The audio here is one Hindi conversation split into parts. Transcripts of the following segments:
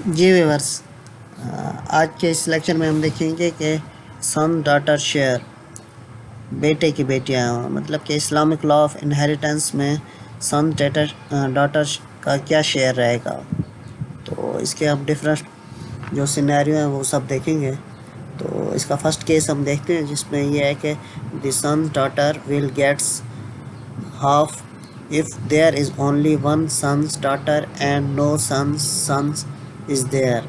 जी व्यूअर्स, आज के इस लेक्चर में हम देखेंगे कि सन डॉटर शेयर, बेटे की बेटियां, मतलब कि इस्लामिक लॉ ऑफ इनहेरिटेंस में सन डॉटर का क्या शेयर रहेगा। तो इसके हम डिफरेंट जो सिनेरियो हैं वो सब देखेंगे। तो इसका फर्स्ट केस हम देखते हैं, जिसमें यह है कि the son daughter will gets half if there is only one son's daughter and no sons is there।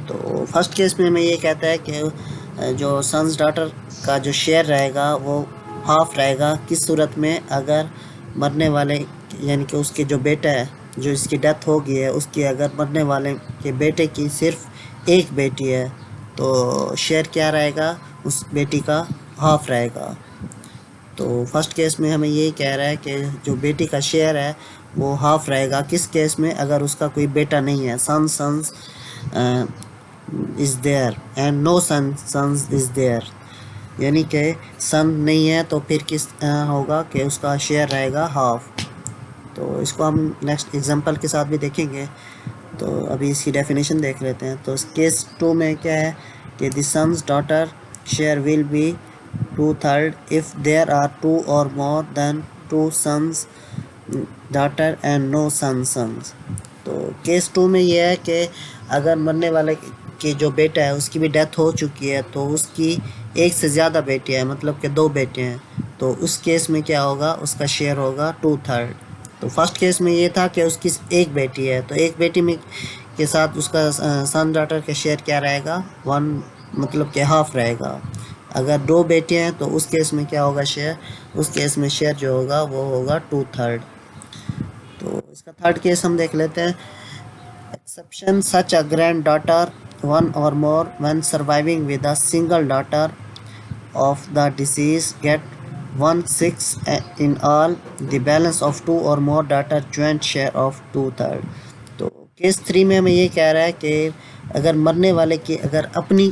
तो फर्स्ट केस में हमें ये कहता है कि जो सन्स डॉटर का जो शेयर रहेगा वो हाफ रहेगा। किस सूरत में? अगर मरने वाले यानी कि उसके जो बेटा है, जो इसकी डेथ हो गई है, उसकी अगर मरने वाले के बेटे की सिर्फ एक बेटी है तो शेयर क्या रहेगा? उस बेटी का हाफ रहेगा। तो फर्स्ट केस में हमें यही कह रहा है कि जो बेटी का शेयर है वो हाफ रहेगा। किस केस में? अगर उसका कोई बेटा नहीं है, sons is there and no sons is there, यानी कि सन नहीं है तो फिर किस होगा कि उसका शेयर रहेगा हाफ। तो इसको हम नेक्स्ट एग्जांपल के साथ भी देखेंगे। तो अभी इसकी डेफिनेशन देख लेते हैं। तो केस 2 में क्या है कि the sons daughter share will be 2/3 if there are 2 or more than 2 sons daughter and no sons। तो केस 2 में यह है कि अगर मरने वाले की जो बेटा है उसकी भी डेथ हो चुकी है तो उसकी एक से ज़्यादा बेटियां हैं, मतलब कि 2 बेटे हैं। तो उस केस में क्या होगा? उसका शेयर होगा 2/3। तो फर्स्ट केस में ये था कि उसकी एक बेटी है, तो एक बेटी में के साथ उसका सन डॉटर का शेयर क्या रहेगा? 1, मतलब कि हाफ रहेगा। अगर 2 बेटियां हैं तो उस केस में क्या होगा शेयर? उस केस में शेयर जो होगा वो होगा 2/3। तो इसका थर्ड केस हम देख लेते हैं। Exception such a granddaughter one or more when surviving with a single daughter of the deceased get 1/6 in all, the balance of 2 or more daughter joint share of 2/3। तो केस 3 में हमें ये कह रहा है कि अगर मरने वाले की अगर अपनी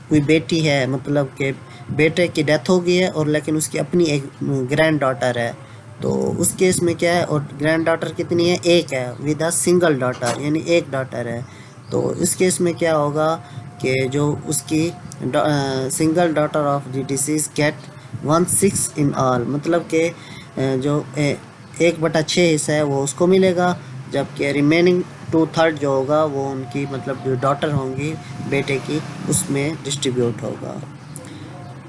कोई बेटी है, मतलब कि बेटे की डेथ हो गई है और लेकिन उसकी अपनी एक ग्रैंड डॉटर है, तो उस केस में क्या है? और ग्रैंड डॉटर कितनी है? एक है, विद अ सिंगल डॉटर, यानी एक डॉटर है। तो इस केस में क्या होगा कि जो उसकी single daughter of the deceased get 1/6 in all, मतलब कि जो 1/6 हिस्सा है वो उसको मिलेगा, जबकि रिमेनिंग 2/3 जो होगा वो उनकी, मतलब जो डॉटर होंगी बेटे की, उसमें डिस्ट्रीब्यूट होगा।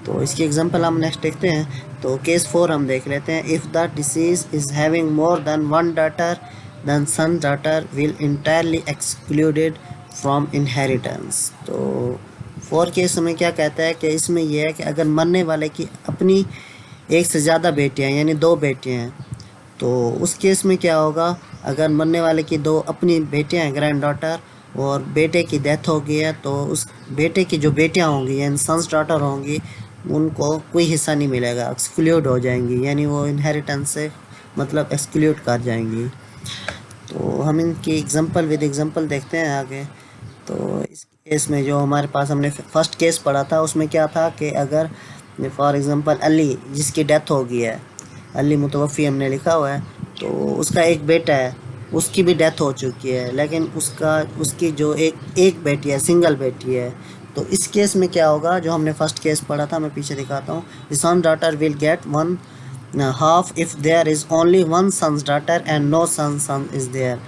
तो इसकी एग्जांपल हम नेक्स्ट देखते हैं। तो केस 4 हम देख लेते हैं। If the deceased is having more than 1 daughter then son daughter will entirely excluded from inheritance. तो 4 केस हमें क्या कहता है कि इसमें यह है कि अगर मरने वाले की अपनी एक से ज़्यादा बेटियां यानी 2 बेटियां हैं, तो उस केस में क्या होगा? अगर मरने वाले की 2 अपनी बेटियां हैं, ग्रैंड डॉटर, और बेटे की डेथ हो गई है, तो उस बेटे की जो बेटियां होंगी यानी सन्स डॉटर होंगी, उनको कोई हिस्सा नहीं मिलेगा, एक्सक्लूड हो जाएंगी, यानी वो इनहेरिटेंस से मतलब एक्सक्लूड कर जाएंगी। तो हम इनकी एग्जांपल विद एग्जांपल देखते हैं आगे। तो इस केस में जो हमारे पास हमने फर्स्ट केस पढ़ा था उसमें क्या था कि अगर फॉर एग्जांपल अली, जिसकी डेथ हो गई है, अली मुतवफ़ी हमने लिखा हुआ है, तो उसका एक बेटा है, उसकी भी डेथ हो चुकी है, लेकिन उसकी जो एक बेटी है, सिंगल बेटी है। तो इस केस में क्या होगा? जो हमने फर्स्ट केस पढ़ा था, मैं पीछे दिखाता हूँ। The son daughter will get 1/2 if there is only 1 sons daughter and no son is there.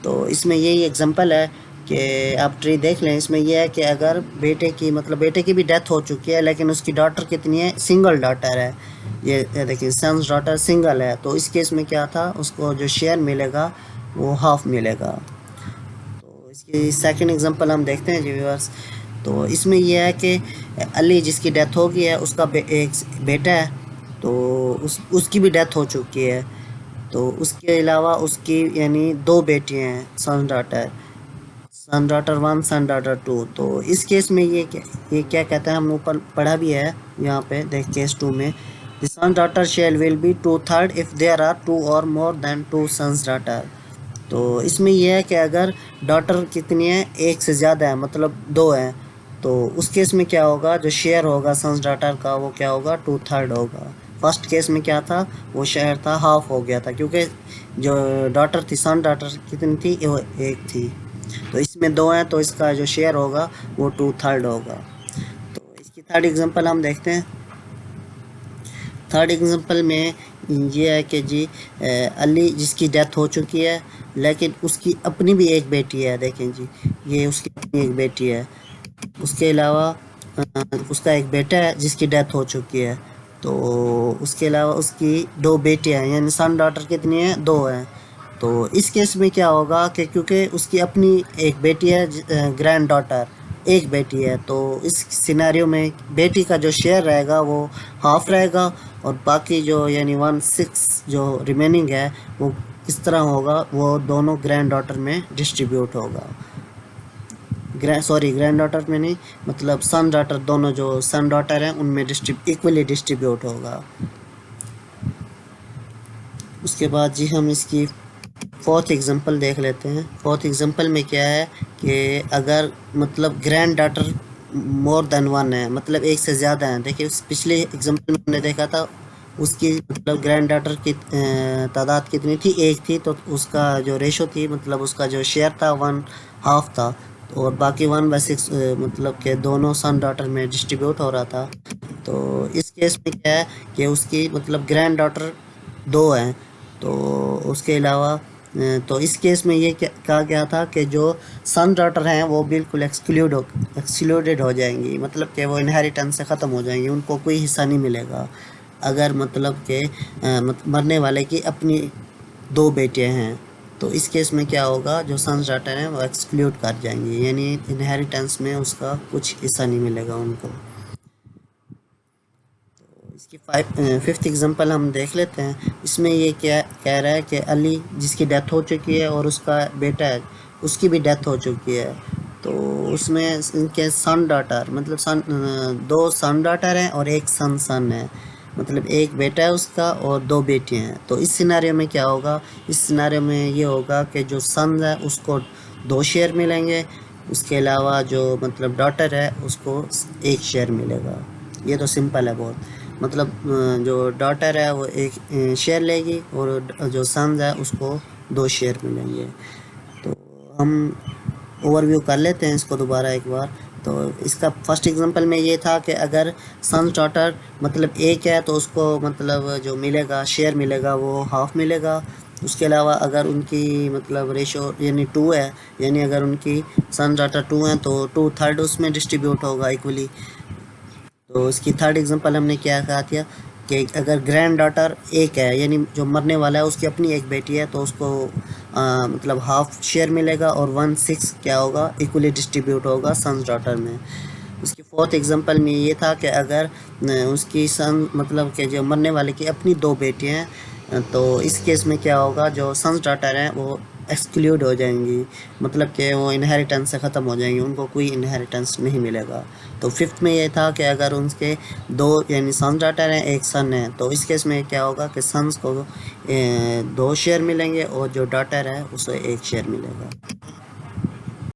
तो इसमें यही एग्जांपल है कि आप ट्री देख लें। इसमें यह है कि अगर बेटे की, मतलब बेटे की भी डेथ हो चुकी है लेकिन उसकी डॉटर कितनी है? सिंगल डॉटर है। ये देखिए, सन्स डॉटर सिंगल है, तो इस केस में क्या था? उसको जो शेयर मिलेगा वो हाफ मिलेगा। तो इसकी सेकंड एग्जांपल हम देखते हैं जी व्यूअर्स। तो इसमें यह है कि अली, जिसकी डेथ हो गई है, उसका एक बेटा है, तो उसकी भी डेथ हो चुकी है। तो उसके अलावा उसकी यानी 2 बेटियां हैं, सन डॉटर 1, सन डॉटर 2। तो इस केस में ये क्या कहता है? हम ऊपर पढ़ा भी है यहाँ पे, देख केस 2 में। The son daughter share will be 2/3 if there are 2 और मोर देन 2 सन्स डॉटर। तो इसमें यह है कि अगर डॉटर कितनी है? एक से ज़्यादा है, मतलब 2 हैं। तो उस केस में क्या होगा? जो शेयर होगा सन्स डॉटर का वो क्या होगा? 2/3 होगा। फर्स्ट केस में क्या था? वो शेयर था हाफ हो गया था, क्योंकि जो डॉटर थी, सन डॉटर कितनी थी? वो एक थी। तो इसमें दो हैं तो इसका जो शेयर होगा वो 2/3 होगा। तो इसकी थर्ड एग्जांपल हम देखते हैं। थर्ड एग्जांपल में ये है कि जी अली जिसकी डेथ हो चुकी है, लेकिन उसकी अपनी भी एक बेटी है। देखें जी, ये उसकी अपनी एक बेटी है। उसके अलावा उसका एक बेटा है जिसकी डेथ हो चुकी है। तो उसके अलावा उसकी दो बेटियां हैं, यानी सन डॉटर कितनी है, दो हैं। तो इस केस में क्या होगा कि क्योंकि उसकी अपनी एक बेटी है, ग्रैंड डॉटर एक बेटी है, तो इस सिनेरियो में बेटी का जो शेयर रहेगा वो हाफ रहेगा, और बाकी जो यानी 1/6 जो रिमेनिंग है वो इस तरह होगा, वो दोनों ग्रैंड डॉटर में डिस्ट्रीब्यूट होगा। ग्रैंड डॉटर में नहीं, मतलब सन डॉटर, दोनों जो सन डॉटर हैं उनमें इक्वली डिस्ट्रीब्यूट होगा। उसके बाद जी हम इसकी फोर्थ एग्जांपल देख लेते हैं। फोर्थ एग्जांपल में क्या है कि अगर मतलब grand daughter more than one है, मतलब एक से ज़्यादा है। देखिए पिछले एग्जांपल में हमने देखा था उसकी मतलब ग्रैंड डॉटर की तादाद कितनी थी, एक थी, तो उसका जो रेशो थी, मतलब उसका जो शेयर था 1/2 था, और बाकी 1/6 मतलब के दोनों सन डॉटर में डिस्ट्रीब्यूट हो रहा था। तो इस केस में क्या है कि उसकी मतलब ग्रैंड डॉटर दो हैं। तो उसके अलावा तो इस केस में ये कहा गया था कि जो सन डॉटर हैं वो बिल्कुल एक्सक्लूडेड हो जाएंगी, मतलब कि वो इनहेरिटेंस से ख़त्म हो जाएंगी, उनको कोई हिस्सा नहीं मिलेगा। अगर मतलब कि मरने वाले की अपनी दो बेटियां हैं, तो इस केस में क्या होगा, जो सन डॉटर हैं वो एक्सक्लूड कर जाएंगी, यानी इनहेरिटेंस में उसका कुछ हिस्सा नहीं मिलेगा उनको। इसकी फिफ्थ एग्जांपल हम देख लेते हैं। इसमें ये क्या कह रहा है कि अली जिसकी डेथ हो चुकी है और उसका बेटा है उसकी भी डेथ हो चुकी है। तो उसमें इनके सन डॉटर, मतलब दो सन डॉटर हैं और एक सन है, मतलब एक बेटा है उसका और दो बेटियां हैं। तो इस सिनारियो में क्या होगा, इस सिनारियो में ये होगा कि जो सन है उसको दो शेयर मिलेंगे, उसके अलावा जो मतलब डॉटर है उसको एक शेयर मिलेगा। ये तो सिंपल है बहुत, मतलब जो डॉटर है वो एक शेयर लेगी और जो सन है उसको दो शेयर मिलेंगे। तो हम ओवरव्यू कर लेते हैं इसको दोबारा एक बार। तो इसका फर्स्ट एग्जांपल में ये था कि अगर सन डॉटर मतलब एक है तो उसको मतलब जो मिलेगा शेयर मिलेगा वो हाफ मिलेगा। उसके अलावा अगर उनकी मतलब रेशो यानी 2 है, यानी अगर उनकी सन डॉटर 2 हैं तो 2/3 उसमें डिस्ट्रीब्यूट होगा इक्वली। तो इसकी थर्ड एग्जांपल हमने क्या कहा था कि अगर ग्रैंड डॉटर एक है, यानी जो मरने वाला है उसकी अपनी एक बेटी है, तो उसको मतलब हाफ शेयर मिलेगा और 1/6 क्या होगा, इक्वली डिस्ट्रीब्यूट होगा सन्स डॉटर में। उसकी फोर्थ एग्जांपल में ये था कि अगर उसकी सन मतलब कि जो मरने वाले की अपनी दो बेटियां हैं, तो इस केस में क्या होगा, जो सन्स डॉटर हैं वो एक्सक्लूड हो जाएंगी, मतलब कि वो इनहेरिटेंस से ख़त्म हो जाएंगी, उनको कोई इनहेरिटेंस नहीं मिलेगा। तो फिफ्थ में ये था कि अगर उनके दो यानी सन डॉटर हैं एक सन है, तो इस केस में क्या होगा कि सन्स को दो शेयर मिलेंगे और जो डॉटर है उसे एक शेयर मिलेगा।